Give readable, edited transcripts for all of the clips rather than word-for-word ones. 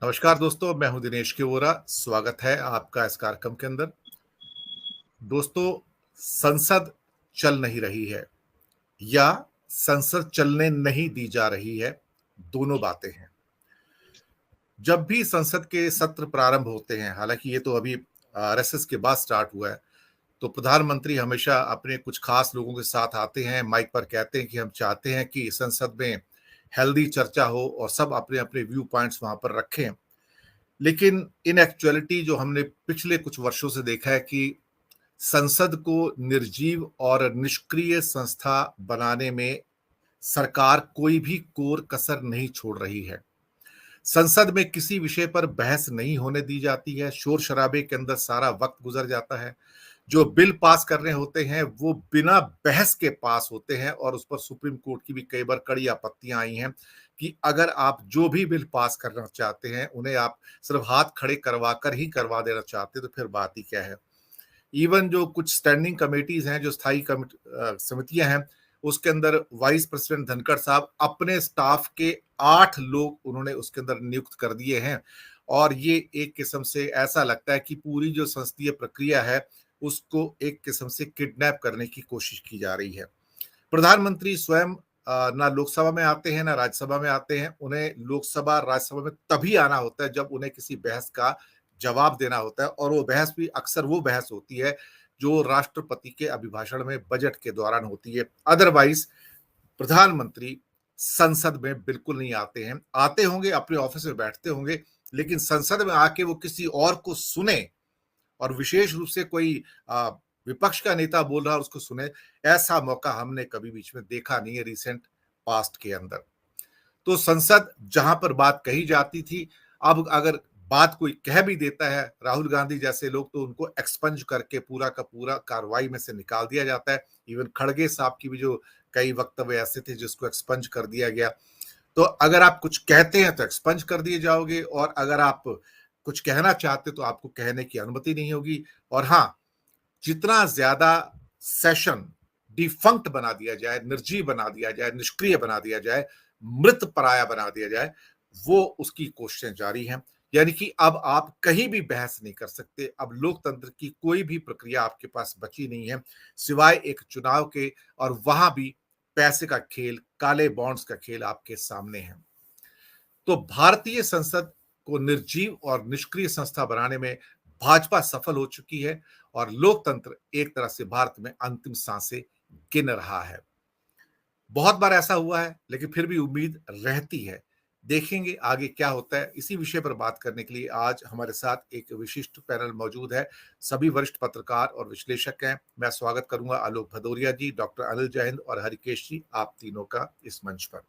नमस्कार दोस्तों, मैं हूं दिनेश के वोरा। स्वागत है आपका इस कार्यक्रम के अंदर। दोस्तों, संसद चल नहीं रही है या संसद चलने नहीं दी जा रही है, दोनों बातें हैं। जब भी संसद के सत्र प्रारंभ होते हैं, हालांकि ये तो अभी आरएसएस के बाद स्टार्ट हुआ है, तो प्रधानमंत्री हमेशा अपने कुछ खास लोगों के साथ आते हैं, माइक पर कहते हैं कि हम चाहते हैं कि संसद में हेल्दी चर्चा हो और सब अपने अपने व्यू पॉइंट्स वहां पर रखें। लेकिन इन एक्चुअलिटी जो हमने पिछले कुछ वर्षों से देखा है कि संसद को निर्जीव और निष्क्रिय संस्था बनाने में सरकार कोई भी कोर कसर नहीं छोड़ रही है। संसद में किसी विषय पर बहस नहीं होने दी जाती है, शोर शराबे के अंदर सारा वक्त गुजर जाता है। जो बिल पास कर रहे होते हैं वो बिना बहस के पास होते हैं और उस पर सुप्रीम कोर्ट की भी कई बार कड़ी आपत्तियां आई हैं कि अगर आप जो भी बिल पास करना चाहते हैं उन्हें आप सिर्फ हाथ खड़े करवा कर ही करवा देना चाहते तो फिर बात ही क्या है। इवन जो कुछ स्टैंडिंग कमेटीज हैं, जो स्थायी समितियां हैं, उसके अंदर वाइस प्रेसिडेंट धनखड़ साहब अपने स्टाफ के 8 लोग उन्होंने उसके अंदर नियुक्त कर दिए हैं। और ये एक किस्म से ऐसा लगता है कि पूरी जो संसदीय प्रक्रिया है उसको एक किस्म से किडनैप करने की कोशिश की जा रही है। प्रधानमंत्री स्वयं ना लोकसभा में आते हैं ना राज्यसभा में आते हैं। उन्हें लोकसभा राज्यसभा में तभी आना होता है जब उन्हें किसी बहस का जवाब देना होता है, और वो बहस भी अक्सर वो बहस होती है जो राष्ट्रपति के अभिभाषण में बजट के दौरान होती है। अदरवाइज प्रधानमंत्री संसद में बिल्कुल नहीं आते हैं। आते होंगे, अपने ऑफिस में बैठते होंगे, लेकिन संसद में आके वो किसी और को सुने और विशेष रूप से कोई विपक्ष का नेता बोल रहा है उसको सुने, ऐसा मौका हमने कभी बीच में देखा नहीं है रिसेंट पास्ट के अंदर। तो संसद जहां पर बात कही जाती थी, अब अगर बात कोई कह भी देता है, राहुल गांधी जैसे लोग, तो उनको एक्सपंज करके पूरा का पूरा कार्रवाई में से निकाल दिया जाता है। इवन खड़गे साहब की भी जो कई वक्तव्य ऐसे थे जिसको एक्सपंज कर दिया गया। तो अगर आप कुछ कहते हैं तो एक्सपंज कर दिए जाओगे, और अगर आप कुछ कहना चाहते तो आपको कहने की अनुमति नहीं होगी। और हाँ, जितना ज्यादा सेशन डिफंक्ट बना दिया जाए, निर्जीव बना दिया जाए, निष्क्रिय बना दिया जाए, मृत पराया बना दिया जाए, वो उसकी कोशिशें जारी हैं। यानी कि अब आप कहीं भी बहस नहीं कर सकते। अब लोकतंत्र की कोई भी प्रक्रिया आपके पास बची नहीं है सिवाय एक चुनाव के, और वहां भी पैसे का खेल, काले बॉन्ड्स का खेल आपके सामने है। तो भारतीय संसद को निर्जीव और निष्क्रिय संस्था बनाने में भाजपा सफल हो चुकी है और लोकतंत्र एक तरह से भारत में अंतिम सांसें गिन रहा है। बहुत बार ऐसा हुआ है, लेकिन फिर भी उम्मीद रहती है। देखेंगे आगे क्या होता है। इसी विषय पर बात करने के लिए आज हमारे साथ एक विशिष्ट पैनल मौजूद है। सभी वरिष्ठ पत्रकार और विश्लेषक हैं। मैं स्वागत करूंगा आलोक भदौरिया जी, डॉक्टर अनिल जैन और हरिकेश जी, आप तीनों का इस मंच पर।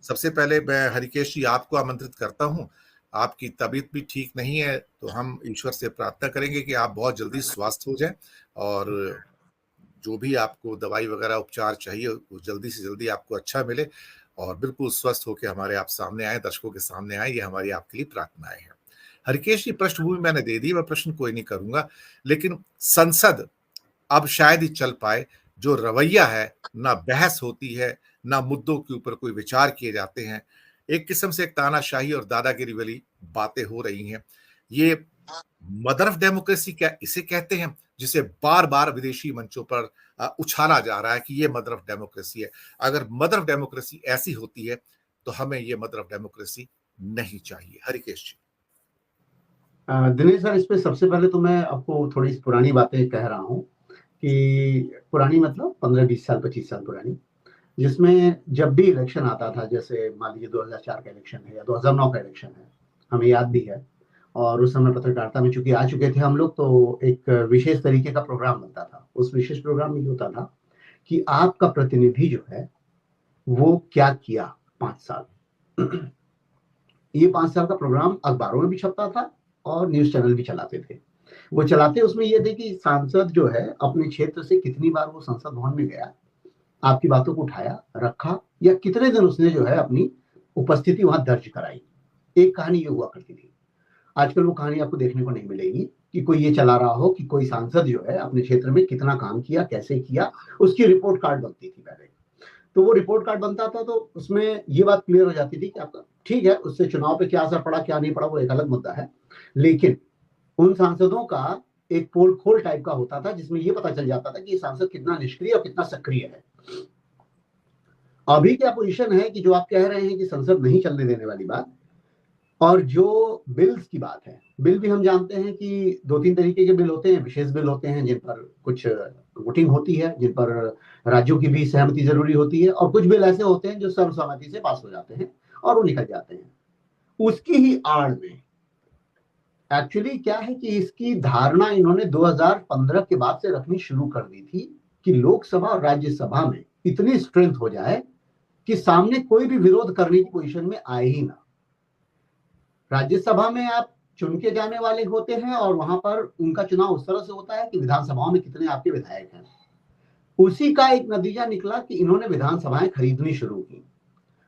सबसे पहले मैं हरिकेश जी आपको आमंत्रित करता हूं। आपकी तबीयत भी ठीक नहीं है, तो हम ईश्वर से प्रार्थना करेंगे कि आप बहुत जल्दी स्वस्थ हो जाएं, और जो भी आपको दवाई वगैरह उपचार चाहिए वो जल्दी से जल्दी आपको अच्छा मिले, और बिल्कुल स्वस्थ होकर हमारे आप सामने आए, दर्शकों के सामने आए। ये हमारी आपके लिए प्रार्थनाएं हैं। हरिकेश जी, पृष्ठभूमि मैंने दे दी, मैं प्रश्न कोई नहीं करूंगा, लेकिन संसद अब शायद ही चल पाए। जो रवैया है, ना बहस होती है, ना मुद्दों के ऊपर कोई विचार किए जाते हैं। एक किस्म से एक तानाशाही और दादागिरी वाली बातें हो रही हैं। ये मदर ऑफ डेमोक्रेसी क्या इसे कहते हैं, जिसे बार बार विदेशी मंचों पर उछाला जा रहा है कि ये मदर ऑफ डेमोक्रेसी है। अगर मदर ऑफ डेमोक्रेसी ऐसी होती है तो हमें ये मदर ऑफ डेमोक्रेसी नहीं चाहिए। हरिकेश जी। दिनेश सर, इस पे सबसे पहले तो मैं आपको थोड़ी पुरानी बातें कह रहा हूँ कि पुरानी मतलब 15-20 साल 25 साल पुरानी, जिसमें जब भी इलेक्शन आता था, जैसे मान लीजिए 2004 का इलेक्शन है या 2009 का इलेक्शन है, हमें याद भी है। और उस समय पत्रकारिता में चूंकि आ चुके थे हम लोग, तो एक विशेष तरीके का प्रोग्राम बनता था। उस विशेष प्रोग्राम में ये होता था कि आपका प्रतिनिधि जो है वो क्या किया 5 साल। ये 5 साल का प्रोग्राम अखबारों में भी छपता था और न्यूज चैनल भी चलाते थे। वो चलाते उसमें ये थे कि सांसद जो है अपने क्षेत्र से कितनी बार वो संसद भवन में गया, आपकी बातों को उठाया रखा, या कितने दिन उसने जो है अपनी उपस्थिति वहां दर्ज कराई। एक कहानी ये हुआ करती थी। आजकल वो कहानी आपको देखने को नहीं मिलेगी कि कोई ये चला रहा हो कि कोई सांसद जो है अपने क्षेत्र में कितना काम किया, कैसे किया, उसकी रिपोर्ट कार्ड बनती थी पहले। तो वो रिपोर्ट कार्ड बनता था, तो उसमें ये बात क्लियर हो जाती थी कि आपका ठीक है, उससे चुनाव पे क्या असर पड़ा क्या नहीं पड़ा वो एक अलग मुद्दा है, लेकिन उन सांसदों का एक पोल खोल टाइप का होता था जिसमें ये पता चल जाता था कि ये सांसद कितना निष्क्रिय और कितना सक्रिय है। अभी क्या पोजीशन है कि जो आप कह रहे हैं कि संसद नहीं चलने देने वाली बात, और जो बिल्स की बात है, बिल भी हम जानते हैं कि 2-3 तरीके के बिल होते हैं, विशेष बिल होते हैं जिन पर कुछ वोटिंग होती है, जिन पर राज्यों की भी सहमति जरूरी होती है, और कुछ बिल ऐसे होते हैं जो सर्वसम्मति से पास हो जाते हैं और वो निकल जाते हैं। उसकी ही आड़ में एक्चुअली क्या है कि इसकी धारणा इन्होंने 2015 के बाद से रखनी शुरू कर दी थी कि लोकसभा और राज्यसभा में इतनी स्ट्रेंथ हो जाए कि सामने कोई भी विरोध करने की पोजीशन में आए ही ना। राज्यसभा में आप चुन के जाने वाले होते हैं और वहां पर उनका चुनाव उस तरह से होता है कि विधानसभाओं में कितने आपके विधायक हैं। उसी का एक नतीजा निकला कि इन्होंने विधानसभाएं खरीदनी शुरू की,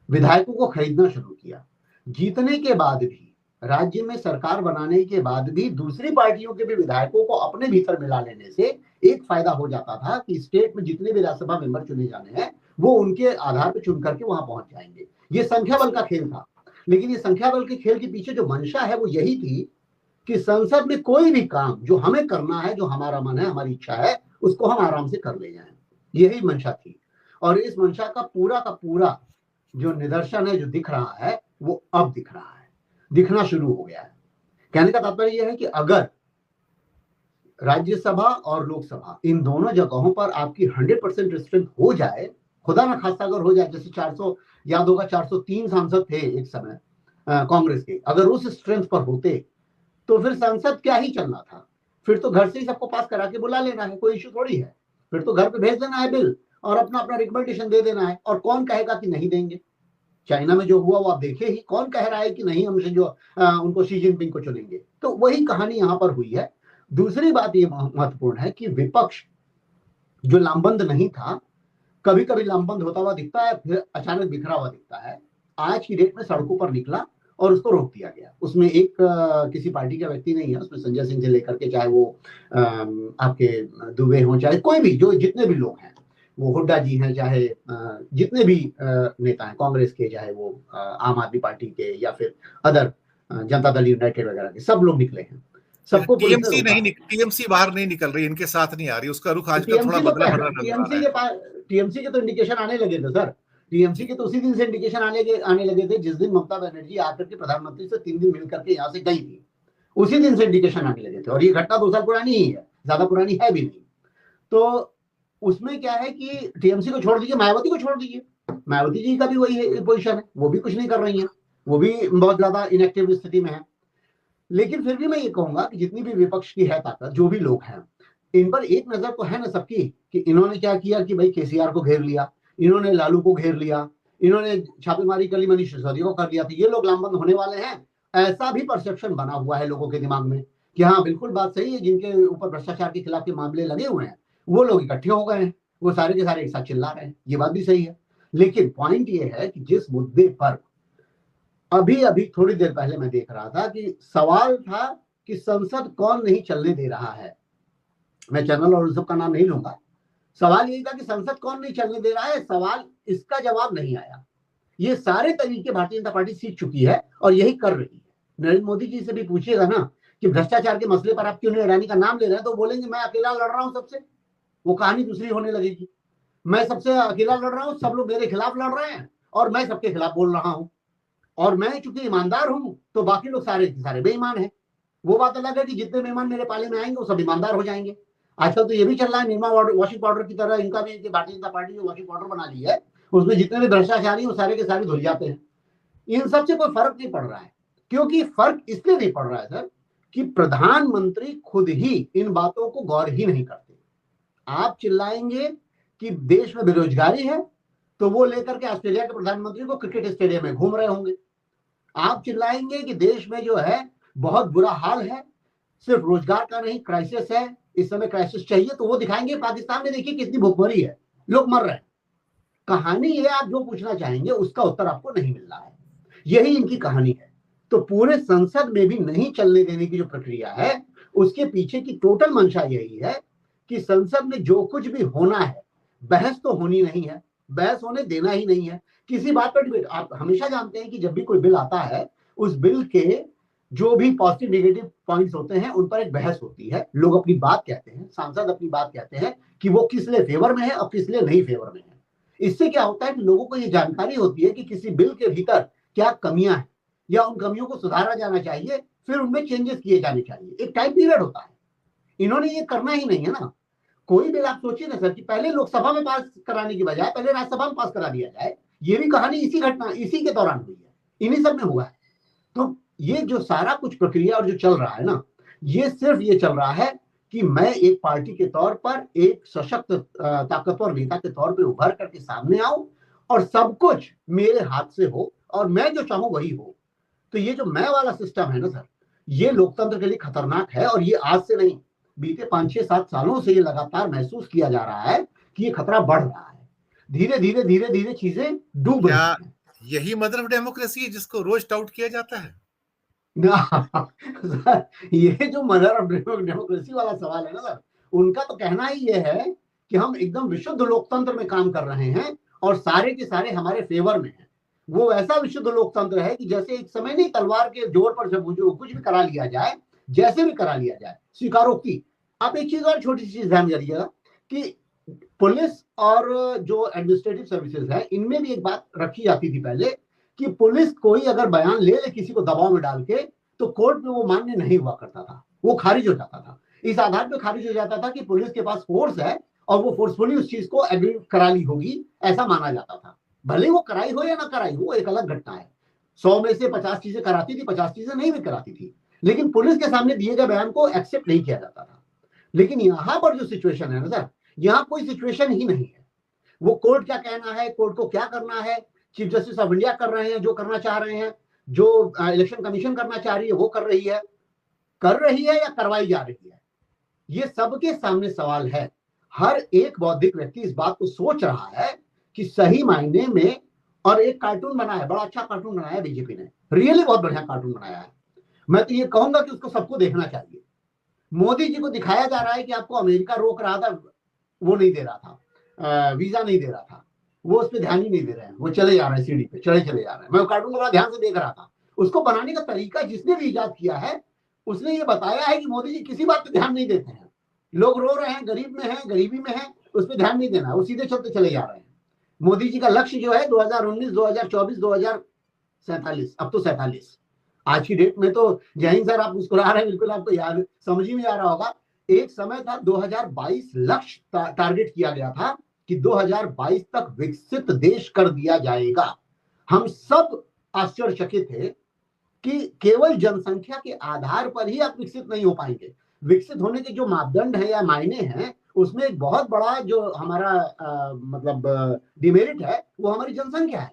विधायकों को खरीदना शुरू किया। जीतने के बाद भी, राज्य में सरकार बनाने के बाद भी दूसरी पार्टियों के भी विधायकों को अपने भीतर मिला लेने से एक फायदा हो जाता था कि स्टेट में जितने भी राज्यसभा मेंबर चुने जाने हैं वो उनके आधार पर चुन करके वहां पहुंच जाएंगे। ये संख्या बल का खेल था, लेकिन ये संख्या बल के खेल के पीछे जो मंशा है वो यही थी कि संसद में कोई भी काम जो हमें करना है, जो हमारा मन है, हमारी इच्छा है, उसको हम आराम से कर ले जाएं। यही मंशा थी, और इस मंशा का पूरा जो निदर्शन है, जो दिख रहा है, वो अब दिख रहा है, दिखना शुरू हो गया है। कहने का तात्पर्य यह है कि अगर राज्यसभा और लोकसभा इन दोनों जगहों पर आपकी 100% स्ट्रेंथ हो जाए, खुदा ना खास्ता अगर हो जाए, जैसे 400 याद होगा 403 सांसद थे एक समय कांग्रेस के, अगर उस स्ट्रेंथ पर होते तो फिर संसद क्या ही चलना था, फिर तो घर से ही सबको पास करा के बुला लेना है, कोई इश्यू थोड़ी है, फिर तो घर पे भेज देना है बिल और अपना अपना रिकमेंडेशन दे देना है, और कौन कहेगा कि नहीं देंगे। चाइना में जो हुआ वो आप देखे ही, कौन कह रहा है कि नहीं हमसे जो उनको शी जिनपिंग को चुनेंगे। तो वही कहानी यहां पर हुई है। दूसरी बात ये महत्वपूर्ण है कि विपक्ष जो लामबंद नहीं था, कभी कभी लामबंद होता हुआ दिखता है, फिर अचानक बिखरा हुआ दिखता है, आज की डेट में सड़कों पर निकला और उसको रोक दिया गया। उसमें एक किसी पार्टी का व्यक्ति नहीं है, उसमें संजय सिंह से लेकर के चाहे वो आपके दुबे हों, चाहे कोई भी, जो जितने भी लोग हैं, वो हुड्डा जी हैं, चाहे जितने भी नेता हैं कांग्रेस के, चाहे वो आम आदमी पार्टी के, या फिर अदर जनता दल यूनाइटेड वगैरह के, सब लोग निकले हैं, सबको पुलिस ने रोका। टीएमसी बाहर नहीं निकल रही, इनके साथ नहीं आ रही, उसका रुख आजकल थोड़ा बदला बदला नजर आ रहा है। टीएमसी के तो इंडिकेशन आने लगे थे सर, टीएमसी के तो उसी दिन से इंडिकेशन आने लगे थे जिस दिन ममता बनर्जी आकर के प्रधानमंत्री से 3 दिन मिल करके यहाँ से गई थी, उसी दिन से इंडिकेशन आने लगे थे। और ये घटना 2 साल पुरानी ही है, ज्यादा पुरानी है भी नहीं। तो उसमें क्या है कि टीएमसी को छोड़ दीजिए, मायावती को छोड़ दीजिए, मायावती जी का भी वही पोजीशन है, वो भी कुछ नहीं कर रही है, वो भी बहुत ज्यादा इनएक्टिव स्थिति में है। लेकिन फिर भी मैं ये कहूंगा कि जितनी भी विपक्ष की है ताकत, जो भी लोग हैं, इन पर एक नजर तो है ना सबकी कि इन्होंने क्या किया कि भाई केसीआर को घेर लिया, इन्होंने लालू को घेर लिया, इन्होंने छापेमारी कर ली, मनीष सिसोदिया को कर लिया, तो ये लोग लामबंद होने वाले हैं, ऐसा भी परसेप्शन बना हुआ है लोगों के दिमाग में कि हाँ बिल्कुल बात सही है, जिनके ऊपर भ्रष्टाचार के खिलाफ के मामले लगे हुए हैं वो लोग इकट्ठे हो गए हैं, वो सारे के सारे एक साथ चिल्ला रहे हैं, ये बात भी सही है। लेकिन पॉइंट ये है कि जिस मुद्दे पर अभी थोड़ी देर पहले मैं देख रहा था कि सवाल था कि संसद कौन नहीं चलने दे रहा है, मैं चैनल और सबका नाम नहीं लूंगा, सवाल यही था कि संसद कौन नहीं चलने दे रहा है, सवाल इसका जवाब नहीं आया। ये सारे तरीके भारतीय जनता पार्टी सीख चुकी है और यही कर रही है। नरेंद्र मोदी जी से भी पूछिएगा ना कि भ्रष्टाचार के मसले पर आप क्यों नहीं ईरानी का नाम ले रहे हैं, तो बोलेंगे मैं अकेला लड़ रहा हूं सबसे, वो कहानी दूसरी होने लगेगी, मैं सबसे अकेला लड़ रहा हूं, सब लोग मेरे खिलाफ लड़ रहे हैं और मैं सबके खिलाफ बोल रहा हूं, और मैं चूंकि ईमानदार हूं तो बाकी लोग सारे सारे बेईमान हैं। वो बात अलग है कि जितने मेहमान मेरे पाले में आएंगे वो सब ईमानदार हो जाएंगे। आजकल तो ये भी चल रहा है निरमा वॉशिंग पाउडर की तरह, इनका भी भारतीय जनता पार्टी जो वॉशिंग पाउडर बना ली है, उसमें जितने भी भ्रष्टाचारी वो सारे के सारे धुल जाते हैं। इन सबसे कोई फर्क नहीं पड़ रहा है, क्योंकि फर्क इसलिए नहीं पड़ रहा है सर कि प्रधानमंत्री खुद ही इन बातों को गौर ही नहीं करते। आप चिल्लाएंगे कि देश में बेरोजगारी है तो वो लेकर के ऑस्ट्रेलिया के प्रधानमंत्री को क्रिकेट स्टेडियम में घूम रहे होंगे। आप चिल्लाएंगे कि देश में जो है बहुत बुरा हाल है, सिर्फ रोजगार का नहीं क्राइसिस है, इस समय क्राइसिस चाहिए, तो वो दिखाएंगे पाकिस्तान में देखिए कितनी भूखमरी है, लोग मर रहे हैं। कहानी ये आप जो पूछना चाहेंगे उसका उत्तर आपको नहीं मिल रहा है, यही इनकी कहानी है। तो पूरे संसद में भी नहीं चलने देने की जो प्रक्रिया है उसके पीछे की टोटल मंशा यही है कि संसद में जो कुछ भी होना है, बहस तो होनी नहीं है, बहस होने देना ही नहीं है किसी बात पर डिबेट। आप हमेशा जानते हैं कि जब भी कोई बिल आता है उस बिल के जो भी पॉजिटिव नेगेटिव पॉइंट्स होते हैं उन पर एक बहस होती है, लोग अपनी बात कहते हैं, सांसद अपनी बात कहते हैं कि वो किस लिए फेवर में है और किस लिए नहीं फेवर में है। इससे क्या होता है कि लोगों को ये जानकारी होती है कि किसी बिल के भीतर क्या कमियां हैं या उन कमियों को सुधारा जाना चाहिए, फिर उनमें चेंजेस किए जाने चाहिए। एक टाइम पीरियड होता है, इन्होंने ये करना ही नहीं है ना। कोई बिल आप सोचिए ना सर कि पहले लोकसभा में पास कराने की बजाय पहले राज्यसभा में पास करा दिया जाए। ये भी कहानी इसी के दौरान हुई है, इन्हीं सब में हुआ है। तो ये जो सारा कुछ प्रक्रिया और जो चल रहा है ना, ये सिर्फ ये चल रहा है कि मैं एक पार्टी के तौर पर एक सशक्त ताकतवर नेता के तौर पर उभर करके सामने आऊं और सब कुछ मेरे हाथ से हो और मैं जो चाहूं वही हो। तो ये जो मैं वाला सिस्टम है ना सर, ये लोकतंत्र के लिए खतरनाक है। और ये आज से नहीं, बीते 5-6-7 सालों से ये लगातार महसूस किया जा रहा है कि ये खतरा बढ़ रहा है। धीरे धीरे चीजें डूब रही हैं। यही मदर ऑफ डेमोक्रेसी है जिसको रोज टाउट किया जाता है। सर, ये जो मदर ऑफ डेमोक्रेसी वाला सवाल है ना सर, उनका तो कहना ही ये है कि हम एकदम विशुद्ध लोकतंत्र में काम कर रहे हैं और सारे के सारे हमारे फेवर में हैं। वो ऐसा विशुद्ध लोकतंत्र है कि जैसे एक समय नहीं, तलवार के जोर पर जब कुछ भी करा लिया जाए, जैसे भी करा लिया जाए, स्वीकारोक्ति। आप एक चीज और छोटी सी चीज ध्यान करिएगा कि पुलिस और जो एडमिनिस्ट्रेटिव सर्विसेज है, इनमें भी एक बात रखी जाती थी पहले कि पुलिस कोई अगर बयान ले किसी को दबाव में डाल के, तो कोर्ट में वो मान्य नहीं हुआ करता था, वो खारिज हो जाता था। इस आधार पर खारिज हो जाता था कि पुलिस के पास फोर्स है और वो फोर्सफुली उस चीज को एग्री करा ली होगी, ऐसा माना जाता था। भले वो कराई हो या ना कराई हो, एक अलग घटना है। 100 में से 50 चीजें कराती थी, 50 चीजें नहीं भी कराती थी, लेकिन पुलिस के सामने दिए गए बयान को एक्सेप्ट नहीं किया जाता था। लेकिन यहाँ पर जो सिचुएशन है ना सर, यहाँ कोई सिचुएशन ही नहीं है। वो कोर्ट क्या कहना है, कोर्ट को क्या करना है, चीफ जस्टिस ऑफ इंडिया कर रहे हैं जो करना चाह रहे हैं, जो इलेक्शन कमीशन करना चाह रही है वो कर रही है या करवाई जा रही है, ये सबके सामने सवाल है। हर एक बौद्धिक व्यक्ति इस बात को सोच रहा है कि सही मायने में, और एक कार्टून बना है, बड़ा अच्छा कार्टून बनाया है बीजेपी ने, रियली बहुत बढ़िया कार्टून बनाया है। मैं तो ये कहूंगा कि उसको सबको देखना चाहिए। मोदी जी को दिखाया जा रहा है कि आपको अमेरिका रोक रहा था, वो नहीं दे रहा था, वीजा नहीं दे रहा था, वो उस पर ध्यान ही नहीं दे रहे हैं, वो चले जा रहे हैं सीढ़ी पे, चले जा रहे हैं। मैं वो कार्टून को बड़ा ध्यान से देख रहा था। उसको बनाने का तरीका जिसने भी इजाद किया है उसने ये बताया है कि मोदी जी किसी बात पे ध्यान नहीं देते हैं। लोग रो रहे हैं, गरीब में है, गरीबी में है, उस पर ध्यान नहीं देना, वो सीधे चलते चले जा रहे हैं। मोदी जी का लक्ष्य जो है 2019, 2024, 2047, अब तो 47, आज की डेट में तो जय हिंद सर, आप मुस्कुरा रहे हैं, बिल्कुल आपको याद समझ ही में आ रहा होगा। एक समय था 2022 लक्ष्य टारगेट किया गया था कि 2022 तक विकसित देश कर दिया जाएगा। हम सब आश्चर्यचकित थे कि केवल जनसंख्या के आधार पर ही आप विकसित नहीं हो पाएंगे। विकसित होने के जो मापदंड है या मायने हैं, उसमें एक बहुत बड़ा जो हमारा मतलब डिमेरिट है, वो हमारी जनसंख्या है।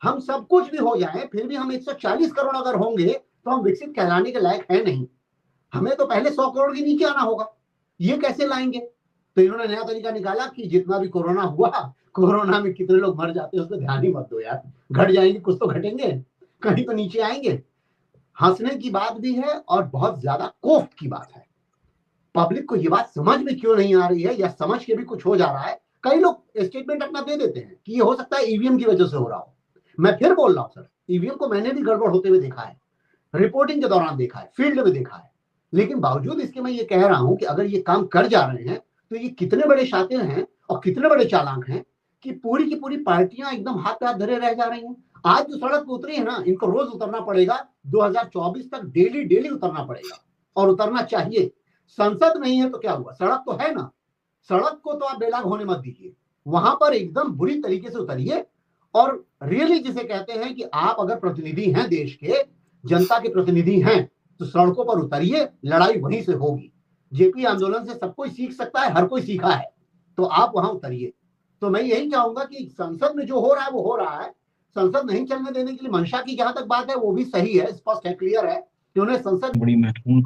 हम सब कुछ भी हो जाए, फिर भी हम 140 करोड़ अगर होंगे तो हम विकसित कहलाने के लायक है नहीं। हमें तो पहले 100 करोड़ के नीचे आना होगा। ये कैसे लाएंगे? तो इन्होंने नया तरीका निकाला कि जितना भी कोरोना हुआ, कोरोना में कितने लोग मर जाते हैं उस पर ध्यान ही मत दो यार, घट जाएंगे, कुछ तो घटेंगे, कहीं तो नीचे आएंगे। हंसने की बात भी है और बहुत ज्यादा कोफ्त की बात है। पब्लिक को ये बात समझ में क्यों नहीं आ रही है, या समझ के भी कुछ हो जा रहा है। कई लोग स्टेटमेंट अपना दे देते हैं कि ये हो सकता है ईवीएम की वजह से हो रहा हो। मैं फिर बोल रहा हूं सर, ईवीएम को मैंने भी गड़बड़ होते हुए देखा है, रिपोर्टिंग के दौरान देखा है, फील्ड में देखा है। लेकिन बावजूद इसके मैं ये कह रहा हूं कि अगर ये काम कर जा रहे हैं तो ये कितने बड़े शातिर हैं और कितने बड़े चालाक हैं कि पूरी की पूरी पार्टियां एकदम हाथ पे हाथ धरे रह जा रही हैं। आज जो सड़क पर उतरी है ना, इनको रोज उतरना पड़ेगा, 2024 तक डेली उतरना पड़ेगा, और उतरना चाहिए। संसद नहीं है तो क्या हुआ, सड़क तो है ना, सड़क को तो आप बेलाग होने मत दीजिए, वहां पर एकदम बुरी तरीके से उतरिए। और रियली जिसे कहते हैं कि आप अगर प्रतिनिधि हैं, देश के जनता के प्रतिनिधि हैं, तो सड़कों पर उतरिए, लड़ाई वहीं से होगी। जेपी आंदोलन से सब कोई सीख सकता है, हर कोई सीखा है, तो आप वहां उतरिए। तो मैं यही चाहूंगा कि संसद में जो हो रहा है वो हो रहा है। संसद नहीं चलने देने के लिए मंशा की जहां तक बात है वो भी सही है, स्पष्ट है, क्लियर है कि उन्हें संसद बड़ी महत्वपूर्ण